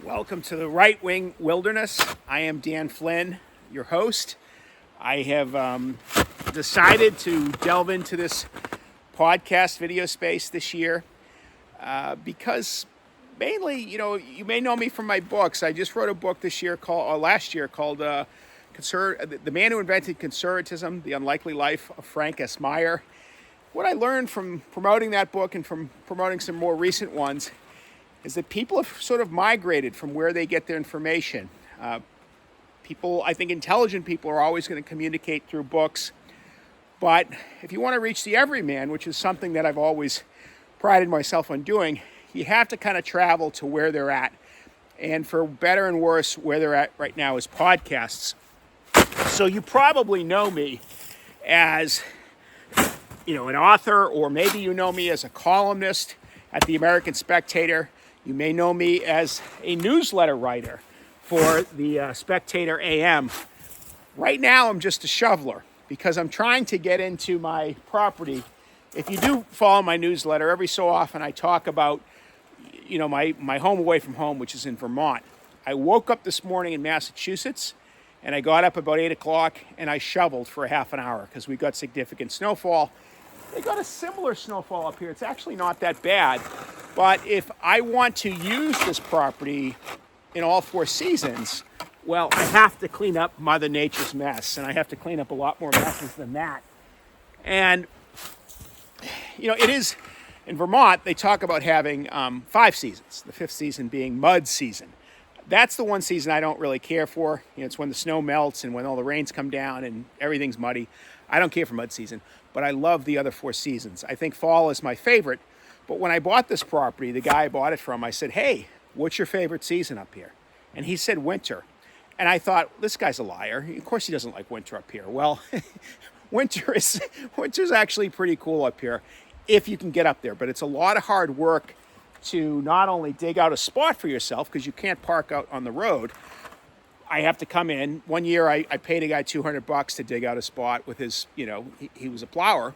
Welcome to the Right-Wing Wilderness. I am Dan Flynn, your host. I have decided to delve into this podcast video space this year because mainly, you may know me from my books. I just wrote a book last year called The Man Who Invented Conservatism, The Unlikely Life of Frank S. Meyer. What I learned from promoting that book and from promoting some more recent ones is that people have sort of migrated from where they get their information. I think intelligent people are always going to communicate through books. But if you want to reach the everyman, which is something that I've always prided myself on doing, you have to kind of travel to where they're at. And for better and worse, where they're at right now is podcasts. So you probably know me as, an author, or maybe you know me as a columnist at the American Spectator. You may know me as a newsletter writer for the Spectator AM. Right now, I'm just a shoveler because I'm trying to get into my property. If you do follow my newsletter, every so often I talk about, my home away from home, which is in Vermont. I woke up this morning in Massachusetts, and I got up about 8 o'clock, and I shoveled for a half an hour because we got significant snowfall. They got a similar snowfall up here. It's actually not that bad. But if I want to use this property in all 4 seasons, well, I have to clean up Mother Nature's mess, and I have to clean up a lot more messes than that. And, it is, in Vermont, they talk about having 5 seasons, the 5th season being mud season. That's the one season I don't really care for. It's when the snow melts and when all the rains come down and everything's muddy. I don't care for mud season, but I love the other 4 seasons. I think fall is my favorite. But when I bought this property, the guy I bought it from, I said, "Hey, what's your favorite season up here?" And he said winter. And I thought, this guy's a liar. Of course he doesn't like winter up here. Well, winter's actually pretty cool up here if you can get up there. But it's a lot of hard work to not only dig out a spot for yourself, because you can't park out on the road. I have to come in. One year I paid a guy $200 to dig out a spot with his, he was a plower.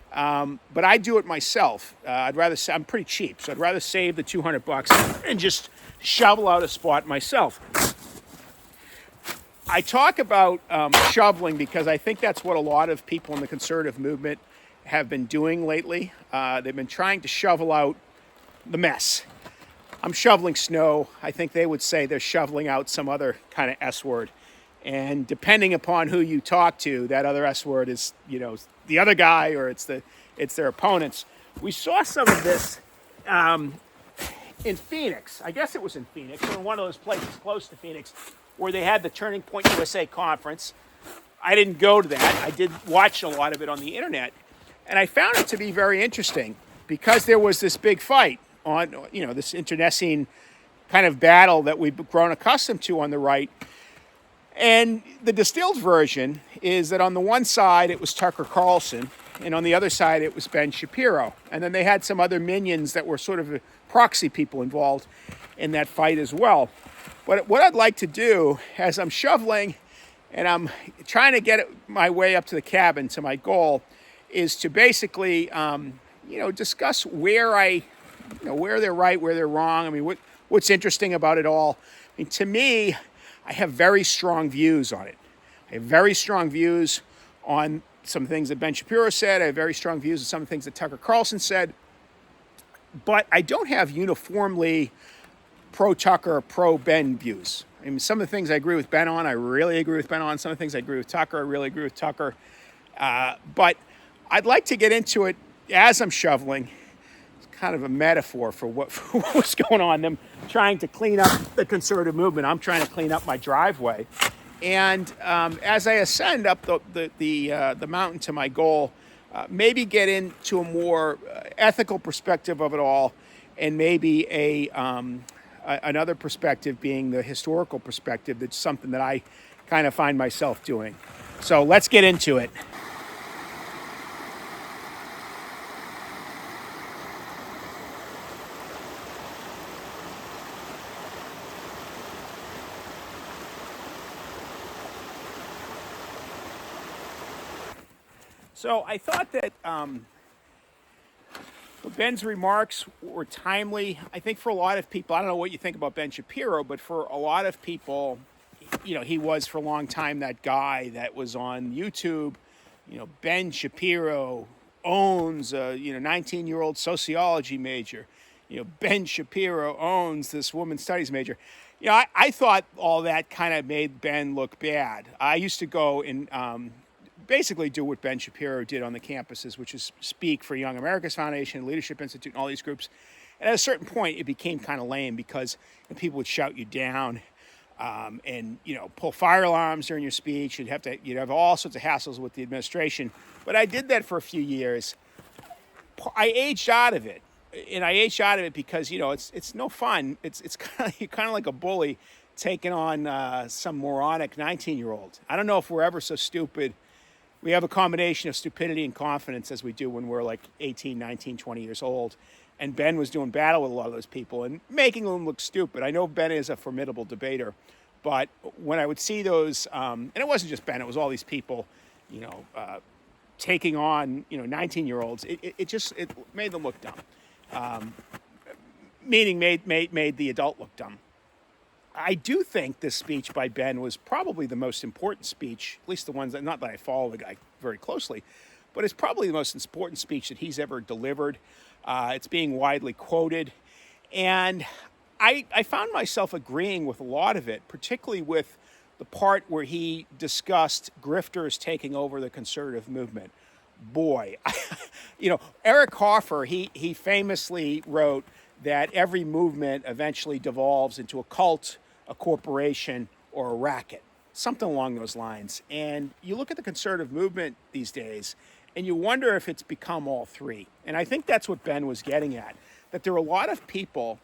But I do it myself. I'm pretty cheap, so I'd rather save the $200 and just shovel out a spot myself. I talk about shoveling because I think that's what a lot of people in the conservative movement have been doing lately. They've been trying to shovel out the mess. I'm shoveling snow. I think they would say they're shoveling out some other kind of S word. And depending upon who you talk to, that other S word is, the other guy, or it's their opponents. We saw some of this in Phoenix. I guess it was in Phoenix, or in one of those places close to Phoenix, where they had the Turning Point USA conference. I didn't go to that. I did watch a lot of it on the internet. And I found it to be very interesting because there was this big fight on, this internecine kind of battle that we've grown accustomed to on the right. And the distilled version is that on the one side, it was Tucker Carlson, and on the other side, it was Ben Shapiro. And then they had some other minions that were sort of proxy people involved in that fight as well. But what I'd like to do, as I'm shoveling and I'm trying to get my way up to the cabin to my goal, is to basically, discuss where they're right, where they're wrong. I mean, what's interesting about it all. I mean, to me, I have very strong views on it. I have very strong views on some things that Ben Shapiro said. I have very strong views on some things that Tucker Carlson said. But I don't have uniformly pro-Tucker, pro-Ben views. I mean, some of the things I agree with Ben on, I really agree with Ben on. Some of the things I agree with Tucker, I really agree with Tucker. But I'd like to get into it as I'm shoveling. It's kind of a metaphor for what's going on. Them trying to clean up the conservative movement. I'm trying to clean up my driveway. And as I ascend up the mountain to my goal, maybe get into a more ethical perspective of it all, and maybe another perspective being the historical perspective. That's something that I kind of find myself doing. So let's get into it. So I thought that Ben's remarks were timely. I think for a lot of people, I don't know what you think about Ben Shapiro, but for a lot of people, he was for a long time that guy that was on YouTube. Ben Shapiro owns a 19-year-old sociology major. Ben Shapiro owns this women's studies major. I thought all that kind of made Ben look bad. I used to go and basically do what Ben Shapiro did on the campuses, which is speak for Young America's Foundation, Leadership Institute, and all these groups. And at a certain point, it became kind of lame because people would shout you down and pull fire alarms during your speech. You'd have all sorts of hassles with the administration. But I did that for a few years. I aged out of it, and I aged out of it because it's no fun. It's kind of like a bully taking on some moronic 19-year-old. I don't know if we're ever so stupid. We have a combination of stupidity and confidence as we do when we're like 18, 19, 20 years old. And Ben was doing battle with a lot of those people and making them look stupid. I know Ben is a formidable debater, but when I would see those, and it wasn't just Ben, it was all these people, taking on, 19-year-olds, it made them look dumb. Meaning made the adult look dumb. I do think this speech by Ben was probably the most important speech, at least the ones not that I follow the guy very closely, but it's probably the most important speech that he's ever delivered. It's being widely quoted. And I found myself agreeing with a lot of it, particularly with the part where he discussed grifters taking over the conservative movement. Boy, Eric Hoffer, he famously wrote that every movement eventually devolves into a cult, a corporation, or a racket, something along those lines. And you look at the conservative movement these days, and you wonder if it's become all three. And I think that's what Ben was getting at, that there are a lot of people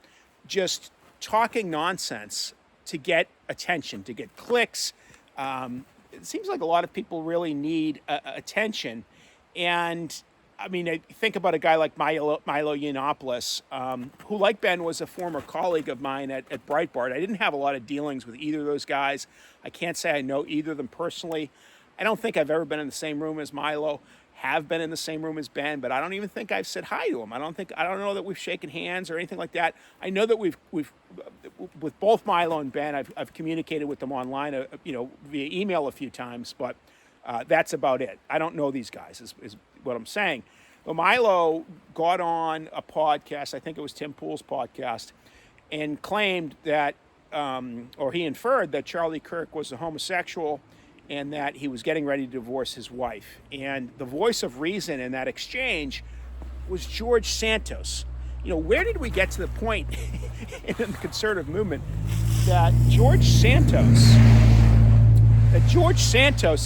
just talking nonsense to get attention, to get clicks. It seems like a lot of people really need attention. And I mean, I think about a guy like Milo Yiannopoulos, who, like Ben, was a former colleague of mine at Breitbart. I didn't have a lot of dealings with either of those guys. I can't say I know either of them personally. I don't think I've ever been in the same room as Milo, have been in the same room as Ben, but I don't even think I've said hi to him. I don't know that we've shaken hands or anything like that. I know that we've with both Milo and Ben, I've communicated with them online, via email a few times, but that's about it. I don't know these guys, is what I'm saying. But Milo got on a podcast, I think it was Tim Pool's podcast, and claimed that, or he inferred that Charlie Kirk was a homosexual and that he was getting ready to divorce his wife. And the voice of reason in that exchange was George Santos. Where did we get to the point in the conservative movement that George Santos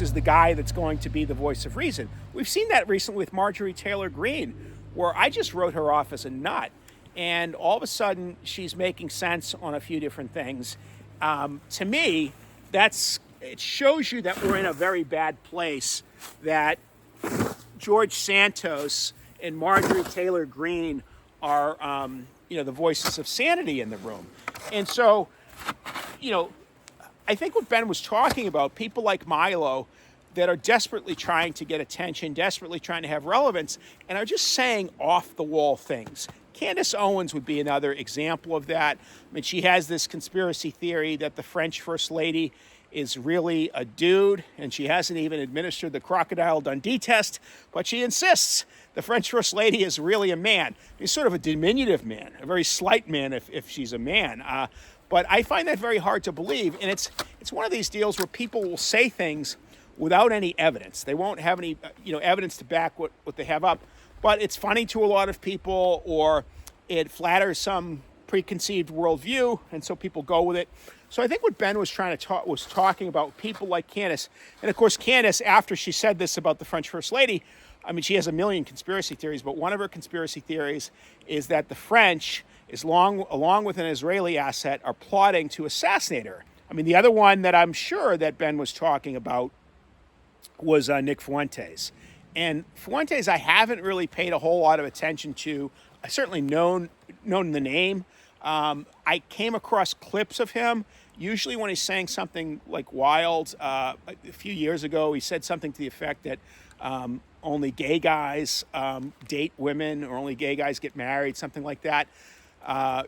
is the guy that's going to be the voice of reason? We've seen that recently with Marjorie Taylor Greene, where I just wrote her off as a nut, and all of a sudden she's making sense on a few different things. To me, it shows you that we're in a very bad place, that George Santos and Marjorie Taylor Greene are, the voices of sanity in the room. And so, I think what Ben was talking about, people like Milo that are desperately trying to get attention, desperately trying to have relevance, and are just saying off-the-wall things. Candace Owens would be another example of that. I mean, she has this conspiracy theory that the French First Lady is really a dude, and she hasn't even administered the Crocodile Dundee test, but she insists the French First Lady is really a man. He's sort of a diminutive man, a very slight man if she's a man. But I find that very hard to believe, and it's one of these deals where people will say things without any evidence. They won't have any evidence to back what they have up, but it's funny to a lot of people, or it flatters some preconceived worldview, and so people go with it. So I think what Ben was talking about people like Candace, and of course Candace, after she said this about the French First Lady, I mean, she has a million conspiracy theories, but one of her conspiracy theories is that the French, along with an Israeli asset, are plotting to assassinate her. I mean, the other one that I'm sure that Ben was talking about was Nick Fuentes. And Fuentes, I haven't really paid a whole lot of attention to. I certainly known the name. I came across clips of him, usually when he's saying something like wild. A few years ago, he said something to the effect that only gay guys date women, or only gay guys get married, something like that.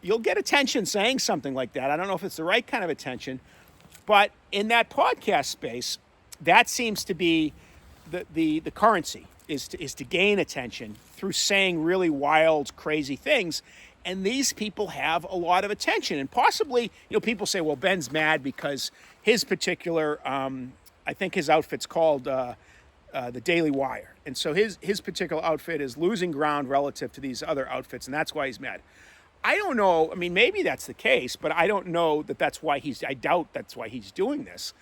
You'll get attention saying something like that. I don't know if it's the right kind of attention, but in that podcast space, that seems to be the currency, is to gain attention through saying really wild, crazy things. And these people have a lot of attention. And possibly, people say, well, Ben's mad because his particular, I think his outfit's called the Daily Wire. And so his particular outfit is losing ground relative to these other outfits, and that's why he's mad. I don't know. I mean, maybe that's the case, but I don't know that's why I doubt that's why he's doing this.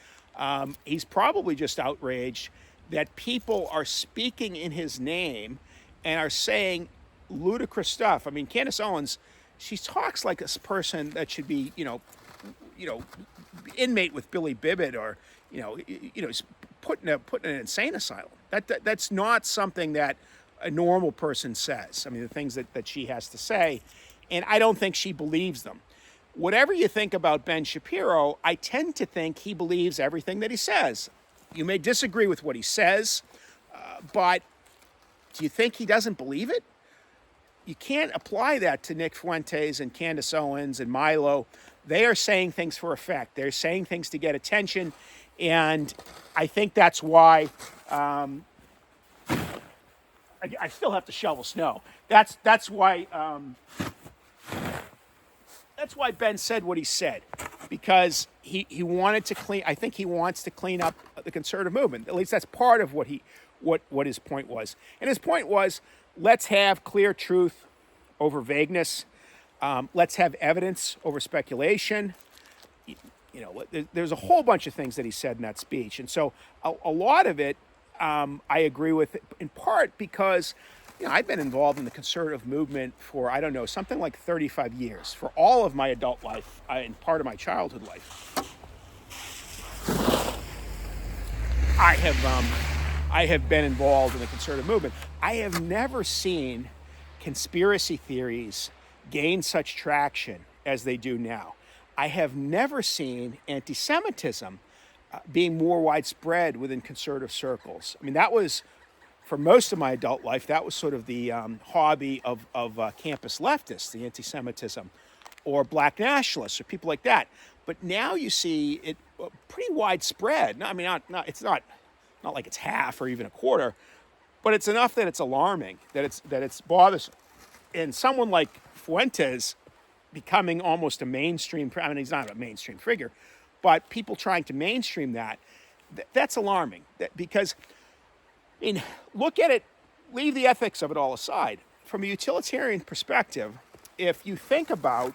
He's probably just outraged that people are speaking in his name and are saying ludicrous stuff. I mean, Candace Owens, she talks like a person that should be, inmate with Billy Bibbit, or, put in an insane asylum. That's not something that a normal person says. I mean, the things that she has to say, and I don't think she believes them. Whatever you think about Ben Shapiro, I tend to think he believes everything that he says. You may disagree with what he says, but do you think he doesn't believe it? You can't apply that to Nick Fuentes and Candace Owens and Milo. They are saying things for effect. They're saying things to get attention, and I think that's why I still have to shovel snow. That's why Ben said what he said, because he wanted to clean. I think he wants to clean up the conservative movement. At least that's part of what his point was. And his point was, let's have clear truth over vagueness. Let's have evidence over speculation. There's a whole bunch of things that he said in that speech. And so a lot of it I agree with, in part because I've been involved in the conservative movement for, I don't know, something like 35 years, for all of my adult life and part of my childhood life. I have been involved in the conservative movement. I have never seen conspiracy theories gain such traction as they do now. I have never seen anti-Semitism being more widespread within conservative circles. I mean, that was, for most of my adult life, that was sort of the hobby of campus leftists, the anti-Semitism, or black nationalists, or people like that. But now you see it pretty widespread. I mean, it's not like it's half or even a quarter, but it's enough that it's alarming, that it's bothersome. And someone like Fuentes becoming almost a mainstream, I mean, he's not a mainstream figure, but people trying to mainstream that's alarming. Because, I mean, look at it, leave the ethics of it all aside. From a utilitarian perspective, if you think about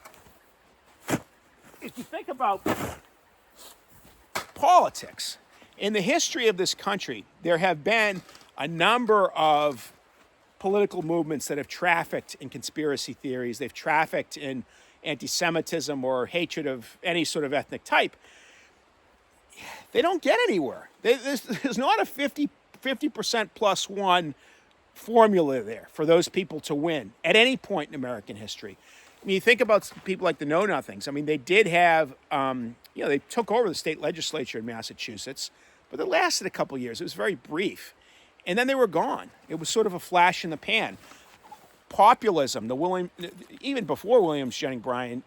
politics, in the history of this country, there have been a number of political movements that have trafficked in conspiracy theories. They've trafficked in anti-Semitism or hatred of any sort of ethnic type. They don't get anywhere. There's not a 50% plus one formula there for those people to win at any point in American history. I mean, you think about people like the Know-Nothings. I mean, they did have, they took over the state legislature in Massachusetts, but it lasted a couple of years. It was very brief. And then they were gone. It was sort of a flash in the pan. Populism, even before William Jennings Bryan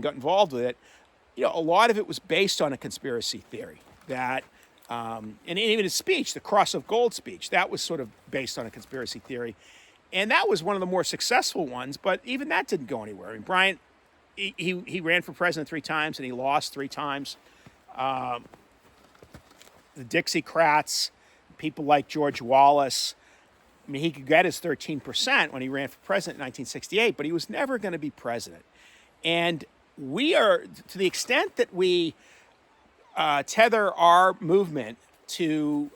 got involved with it, a lot of it was based on a conspiracy theory that, and even his speech, the Cross of Gold speech, that was sort of based on a conspiracy theory. And that was one of the more successful ones, but even that didn't go anywhere. I mean, Bryan, he ran for president 3 times and he lost 3 times. The Dixiecrats, people like George Wallace, I mean, he could get his 13% when he ran for president in 1968, but he was never going to be president. And we are, to the extent that we tether our movement to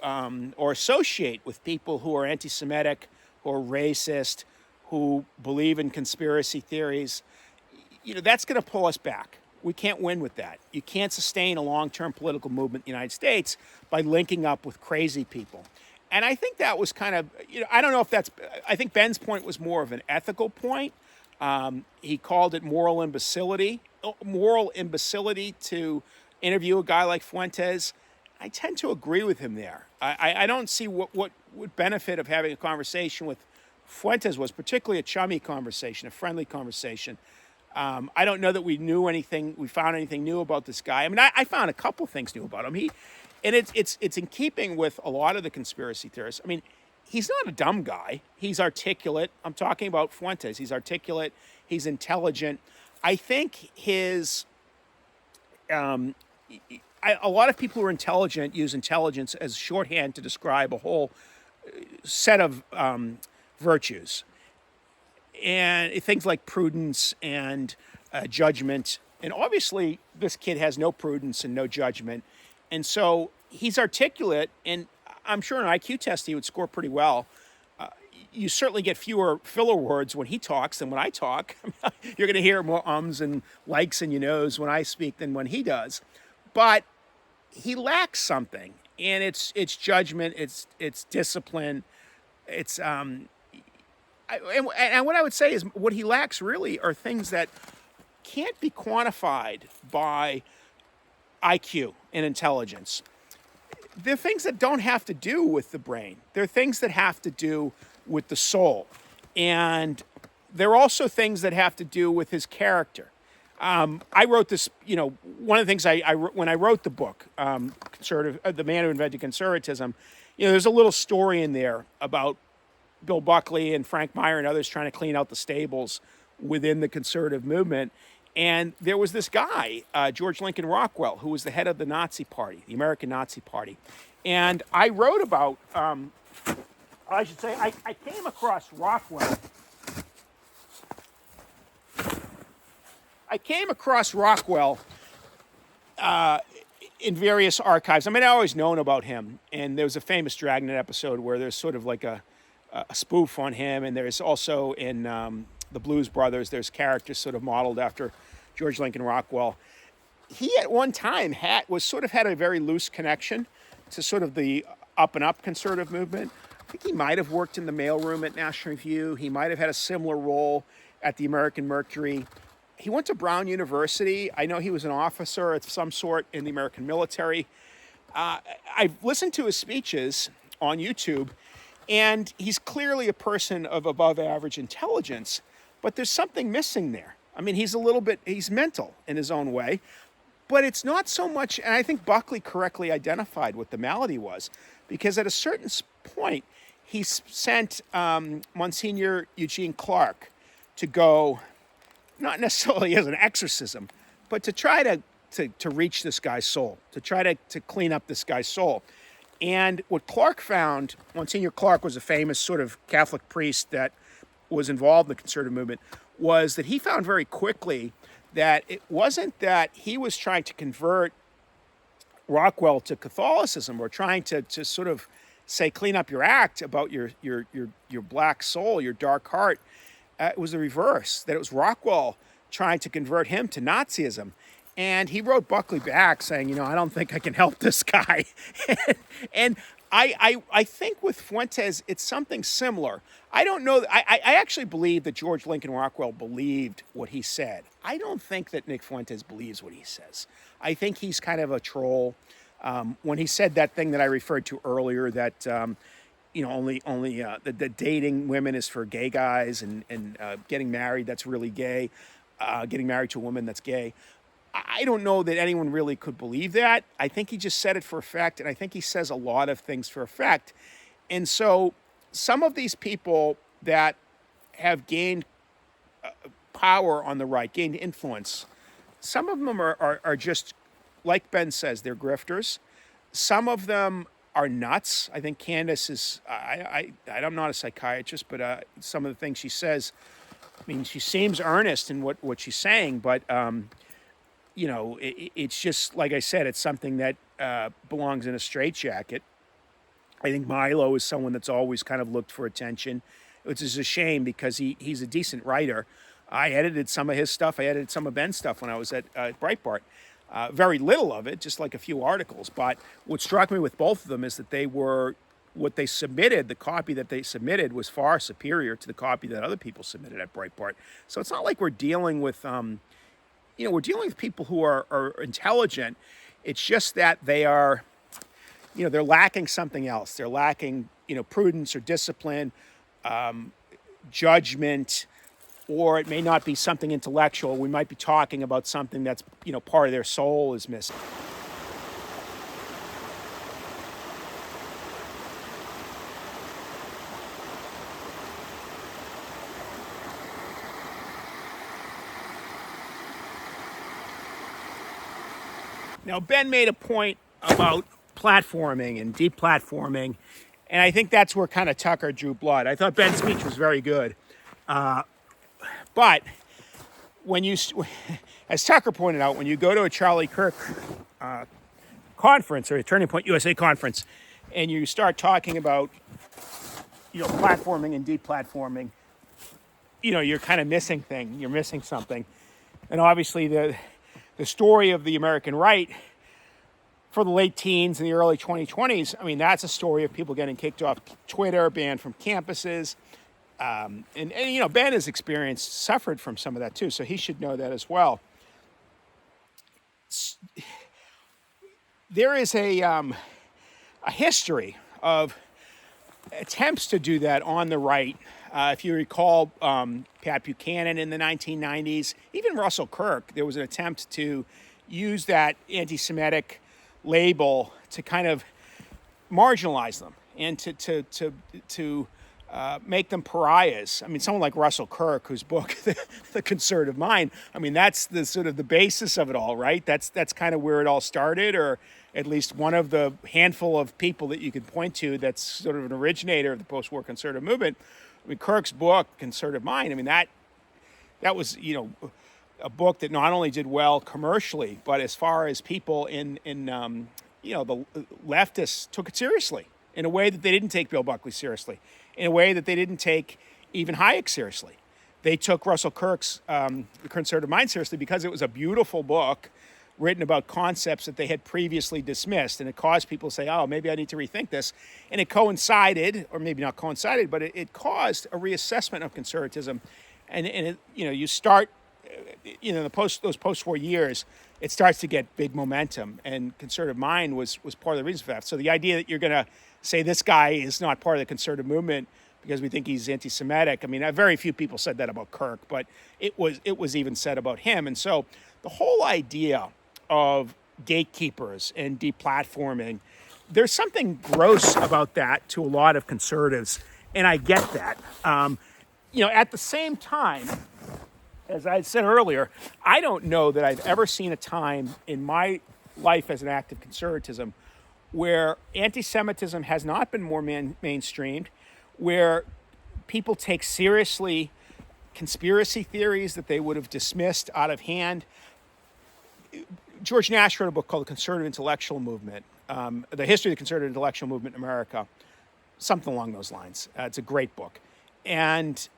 or associate with people who are anti-Semitic, who are racist, who believe in conspiracy theories, that's going to pull us back. We can't win with that. You can't sustain a long-term political movement in the United States by linking up with crazy people. And I think that was kind of, I don't know if I think Ben's point was more of an ethical point. He called it moral imbecility to interview a guy like Fuentes. I tend to agree with him there. I don't see what benefit of having a conversation with Fuentes was, particularly a chummy conversation, a friendly conversation. I don't know that we found anything new about this guy. I mean, I found a couple things new about him. It's in keeping with a lot of the conspiracy theorists. I mean, he's not a dumb guy. He's articulate. I'm talking about Fuentes. He's articulate. He's intelligent. I think a lot of people who are intelligent use intelligence as shorthand to describe a whole set of virtues. And things like prudence and judgment. And obviously, this kid has no prudence and no judgment. And so he's articulate, and I'm sure in an IQ test he would score pretty well. You certainly get fewer filler words when he talks than when I talk. You're going to hear more ums and likes in your nose when I speak than when he does. But he lacks something, and it's judgment, it's discipline, it's and what I would say is what he lacks really are things that can't be quantified by IQ and intelligence. They're things that don't have to do with the brain. They're things that have to do with the soul. And they're also things that have to do with his character. I wrote this, one of the things when I wrote the book, The Man Who Invented Conservatism, there's a little story in there about Bill Buckley and Frank Meyer and others trying to clean out the stables within the conservative movement. And there was this guy, George Lincoln Rockwell, who was the head of the Nazi Party, the American Nazi Party. And I wrote about, I came across Rockwell. In various archives. I mean, I always known about him. And there was a famous Dragnet episode where there's sort of like a spoof on him. And there's also in the Blues Brothers, there's characters sort of modeled after George Lincoln Rockwell. He at one time had a very loose connection to sort of the up and up conservative movement. I think he might have worked in the mailroom at National Review. He might have had a similar role at the American Mercury. He went to Brown University. I know he was an officer of some sort in the American military. I've listened to his speeches on YouTube, and he's clearly a person of above average intelligence, but there's something missing there. I mean, he's mental in his own way, but it's not so much, and I think Buckley correctly identified what the malady was, because at a certain point, he sent Monsignor Eugene Clark to go, not necessarily as an exorcism, but to try to reach this guy's soul, to try to clean up this guy's soul. And what Clark found, Monsignor Clark was a famous sort of Catholic priest that was involved in the conservative movement, was that he found very quickly that it wasn't that he was trying to convert Rockwell to Catholicism or trying to sort of say, clean up your act about your black soul, your dark heart. It was the reverse, that it was Rockwell trying to convert him to Nazism. And he wrote Buckley back saying, I don't think I can help this guy. and I think with Fuentes, it's something similar. I don't know. I actually believe that George Lincoln Rockwell believed what he said. I don't think that Nick Fuentes believes what he says. I think he's kind of a troll. When he said that thing that I referred to earlier, that the dating women is for gay guys, and getting married, that's really gay. Getting married to a woman, that's gay. I don't know that anyone really could believe that. I think he just said it for effect, and I think he says a lot of things for effect. And so some of these people that have gained power on the right, gained influence, some of them are just, like Ben says, they're grifters. Some of them are nuts. I think Candace is, I'm not a psychiatrist, but some of the things she says, I mean, she seems earnest in what she's saying, but it's just, like I said, it's something that belongs in a straitjacket. I think Milo is someone that's always kind of looked for attention, which is a shame because he's a decent writer. I edited some of his stuff. I edited some of Ben's stuff when I was at Breitbart. Very little of it, just like a few articles. But what struck me with both of them is that what they submitted, the copy that they submitted was far superior to the copy that other people submitted at Breitbart. So it's not like we're dealing with we're dealing with people who are intelligent. It's just that they are, they're lacking something else. They're lacking, prudence or discipline, judgment, or it may not be something intellectual. We might be talking about something that's, part of their soul is missing. Now, Ben made a point about platforming and deplatforming, and I think that's where kind of Tucker drew blood. I thought Ben's speech was very good. But when you, as Tucker pointed out, when you go to a Charlie Kirk conference or a Turning Point USA conference, and you start talking about, platforming and deplatforming, you're kind of missing You're missing something. And obviously the story of the American right for the late teens and the early 2020s, I mean, that's a story of people getting kicked off Twitter, banned from campuses. And Ben has suffered from some of that too, so he should know that as well. There is a history of attempts to do that on the right. If you recall, Pat Buchanan in the 1990s, even Russell Kirk, there was an attempt to use that anti-Semitic label to kind of marginalize them and to make them pariahs. I mean, someone like Russell Kirk, whose book, The Conservative Mind, I mean, that's the sort of the basis of it all, right? That's kind of where it all started, or at least one of the handful of people that you could point to that's sort of an originator of the post-war conservative movement. I mean, Kirk's book, Conservative Mind, I mean, that was, a book that not only did well commercially, but as far as people in the leftists took it seriously in a way that they didn't take Bill Buckley seriously, in a way that they didn't take even Hayek seriously. They took Russell Kirk's The Conservative Mind seriously because it was a beautiful book written about concepts that they had previously dismissed, and it caused people to say, oh, maybe I need to rethink this. And it coincided, or maybe not coincided, but it caused a reassessment of conservatism. And it, you start, those post-war years, it starts to get big momentum, and Conservative Mind was part of the reason for that. So the idea that you're going to say this guy is not part of the conservative movement because we think he's anti-Semitic, I mean, very few people said that about Kirk, but it was even said about him. And so the whole idea of gatekeepers and deplatforming, there's something gross about that to a lot of conservatives, and I get that. At the same time, as I said earlier, I don't know that I've ever seen a time in my life as an active conservatism where anti-Semitism has not been more mainstreamed, where people take seriously conspiracy theories that they would have dismissed out of hand. George Nash wrote a book called The Conservative Intellectual Movement, The History of the Conservative Intellectual Movement in America, something along those lines. It's a great book. And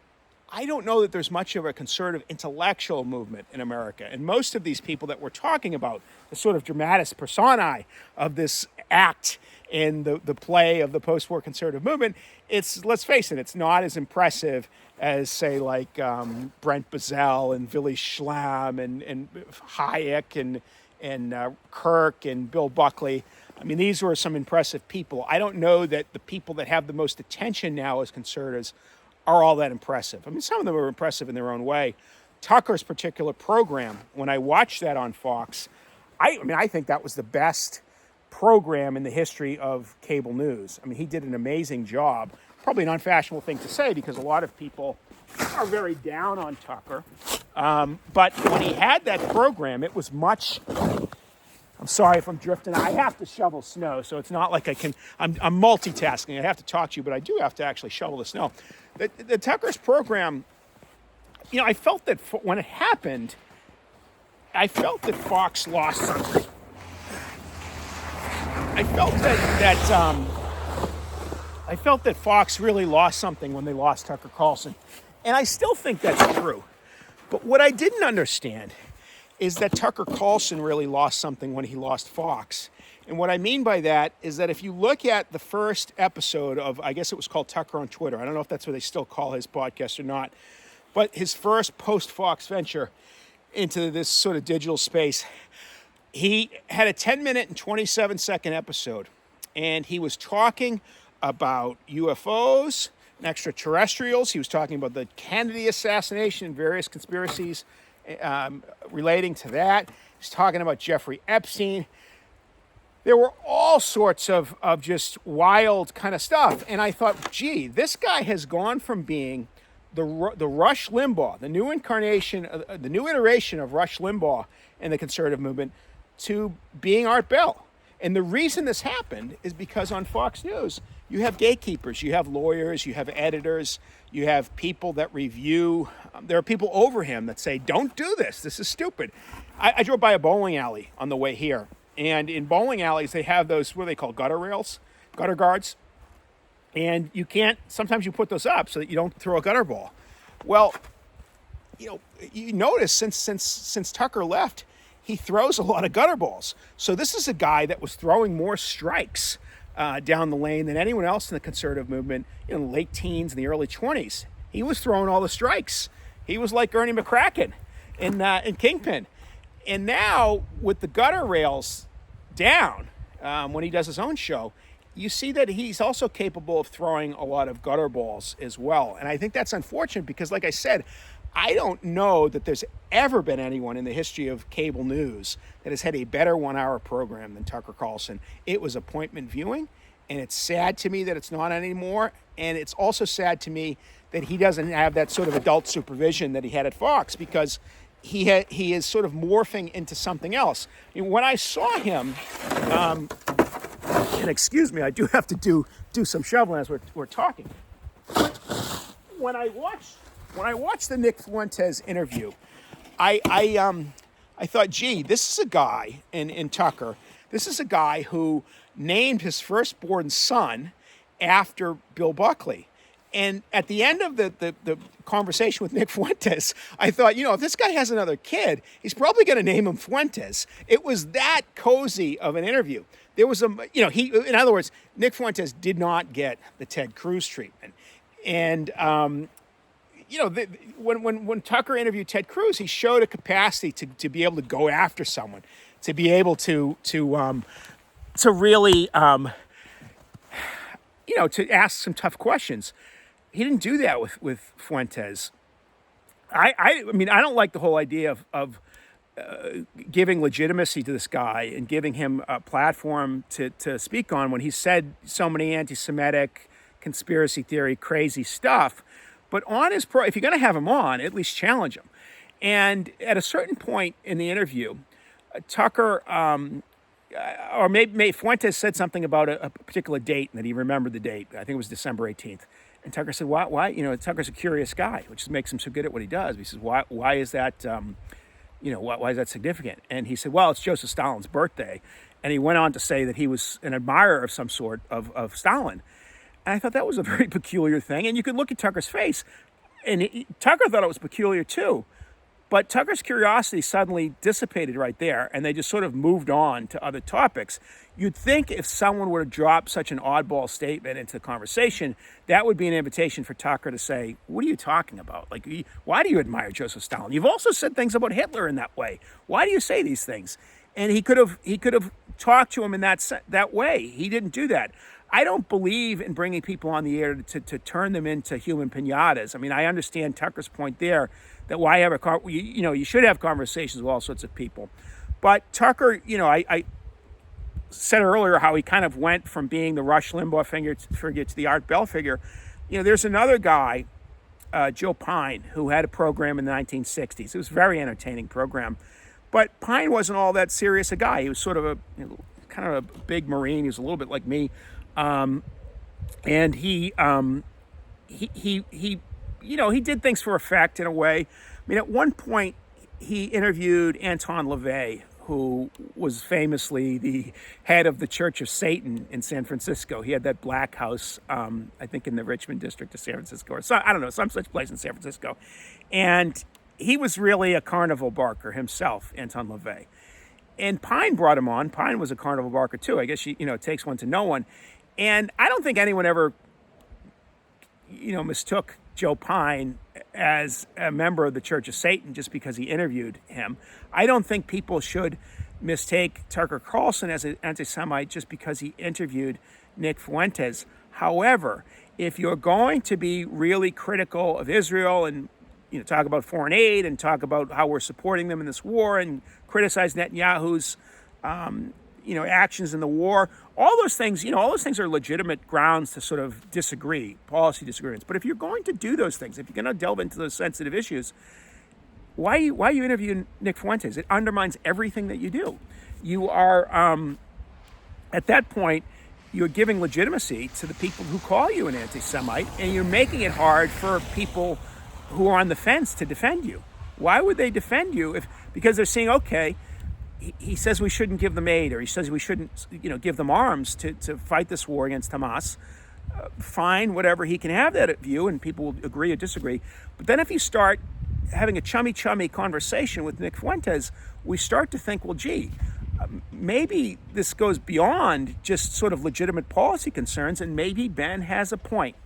I don't know that there's much of a conservative intellectual movement in America. And most of these people that we're talking about, the sort of dramatis personae of this act in the play of the post-war conservative movement, let's face it, it's not as impressive as, say, like Brent Bazell and Willy Schlamm and Hayek and Kirk and Bill Buckley. I mean, these were some impressive people. I don't know that the people that have the most attention now as conservatives are all that impressive. I mean, some of them are impressive in their own way. Tucker's particular program, when I watched that on Fox, I think that was the best program in the history of cable news. I mean, he did an amazing job. Probably an unfashionable thing to say because a lot of people are very down on Tucker. But when he had that program, it was much... I'm sorry if I'm drifting. I have to shovel snow, so it's not like I'm multitasking. I have to talk to you, but I do have to actually shovel the snow. The Tucker's program, I felt that when it happened, I felt that Fox lost something. I felt that Fox really lost something when they lost Tucker Carlson. And I still think that's true. But what I didn't understand is that Tucker Carlson really lost something when he lost Fox. And what I mean by that is that if you look at the first episode of, I guess it was called Tucker on Twitter. I don't know if that's what they still call his podcast or not. But his first post-Fox venture into this sort of digital space, he had a 10-minute and 27-second episode and he was talking about UFOs and extraterrestrials. He was talking about the Kennedy assassination and various conspiracies relating to that. He's talking about Jeffrey Epstein. There were all sorts of just wild kind of stuff. And I thought, gee, this guy has gone from being the Rush Limbaugh, the new incarnation, the new iteration of Rush Limbaugh in the conservative movement, to being Art Bell. And the reason this happened is because on Fox News, you have gatekeepers, you have lawyers, you have editors, you have people that review. There are people over him that say, don't do this. This is stupid. I drove by a bowling alley on the way here. And in bowling alleys, they have those, what are they called, gutter rails, gutter guards. And you can't, sometimes you put those up so that you don't throw a gutter ball. Well, you notice since Tucker left, he throws a lot of gutter balls. So this is a guy that was throwing more strikes down the lane than anyone else in the conservative movement in the late teens and the early 20s. He was throwing all the strikes. He was like Ernie McCracken in Kingpin. And now, with the gutter rails down, when he does his own show, you see that he's also capable of throwing a lot of gutter balls as well. And I think that's unfortunate because, like I said, I don't know that there's ever been anyone in the history of cable news that has had a better 1-hour program than Tucker Carlson. It was appointment viewing, and it's sad to me that it's not anymore. And it's also sad to me that he doesn't have that sort of adult supervision that he had at Fox, because he is sort of morphing into something else. When I saw him, and excuse me, I do have to do some shoveling as we're talking. When I watched the Nick Fuentes interview, I thought, gee, this is a guy in Tucker. This is a guy who named his firstborn son after Bill Buckley. And at the end of the conversation with Nick Fuentes, I thought, if this guy has another kid, he's probably going to name him Fuentes. It was that cozy of an interview. There was in other words, Nick Fuentes did not get the Ted Cruz treatment. And, when Tucker interviewed Ted Cruz, he showed a capacity to be able to go after someone, to be able to really, to ask some tough questions. He didn't do that with Fuentes. I mean, I don't like the whole idea of giving legitimacy to this guy and giving him a platform to speak on when he said so many anti-Semitic, conspiracy theory, crazy stuff. But on his if you're going to have him on, at least challenge him. And at a certain point in the interview, Tucker, or maybe Fuentes said something about a particular date, and that he remembered the date. I think it was December 18th. And Tucker said, why? Tucker's a curious guy, which makes him so good at what he does. He says, why is that, why is that significant? And he said, well, it's Joseph Stalin's birthday. And he went on to say that he was an admirer of some sort of Stalin. And I thought that was a very peculiar thing. And you could look at Tucker's face, and Tucker thought it was peculiar too. But Tucker's curiosity suddenly dissipated right there, and they just sort of moved on to other topics. You'd think if someone were to drop such an oddball statement into the conversation, that would be an invitation for Tucker to say, what are you talking about? Like, why do you admire Joseph Stalin? You've also said things about Hitler in that way. Why do you say these things? And he could have talked to him in that way. He didn't do that. I don't believe in bringing people on the air to turn them into human piñatas. I mean, I understand Tucker's point there, that why have you should have conversations with all sorts of people. But Tucker, I said earlier how he kind of went from being the Rush Limbaugh figure to the Art Bell figure. There's another guy, Joe Pine, who had a program in the 1960s. It was a very entertaining program. But Pine wasn't all that serious a guy. He was sort of kind of a big Marine. He was a little bit like me. And he did things for effect in a way. I mean, at one point he interviewed Anton LaVey, who was famously the head of the Church of Satan in San Francisco. He had that black house, I think in the Richmond district of San Francisco, or some such place in San Francisco. And he was really a carnival barker himself, Anton LaVey. And Pine brought him on. Pine was a carnival barker too. I guess it takes one to know one. And I don't think anyone ever, mistook Joe Pine as a member of the Church of Satan just because he interviewed him. I don't think people should mistake Tucker Carlson as an anti-Semite just because he interviewed Nick Fuentes. However, if you're going to be really critical of Israel and talk about foreign aid and talk about how we're supporting them in this war and criticize Netanyahu's actions in the war, all those things are legitimate grounds to sort of disagree, policy disagreements. But if you're going to do those things, if you're going to delve into those sensitive issues, why are you interviewing Nick Fuentes? It undermines everything that you do. You are, at that point, you're giving legitimacy to the people who call you an anti-Semite, and you're making it hard for people who are on the fence to defend you. Why would they defend you because they're saying, okay, he says we shouldn't give them aid, or he says we shouldn't, give them arms to fight this war against Hamas. Fine, whatever, he can have that view, and people will agree or disagree. But then if you start having a chummy conversation with Nick Fuentes, we start to think, well, gee, maybe this goes beyond just sort of legitimate policy concerns, and maybe Ben has a point.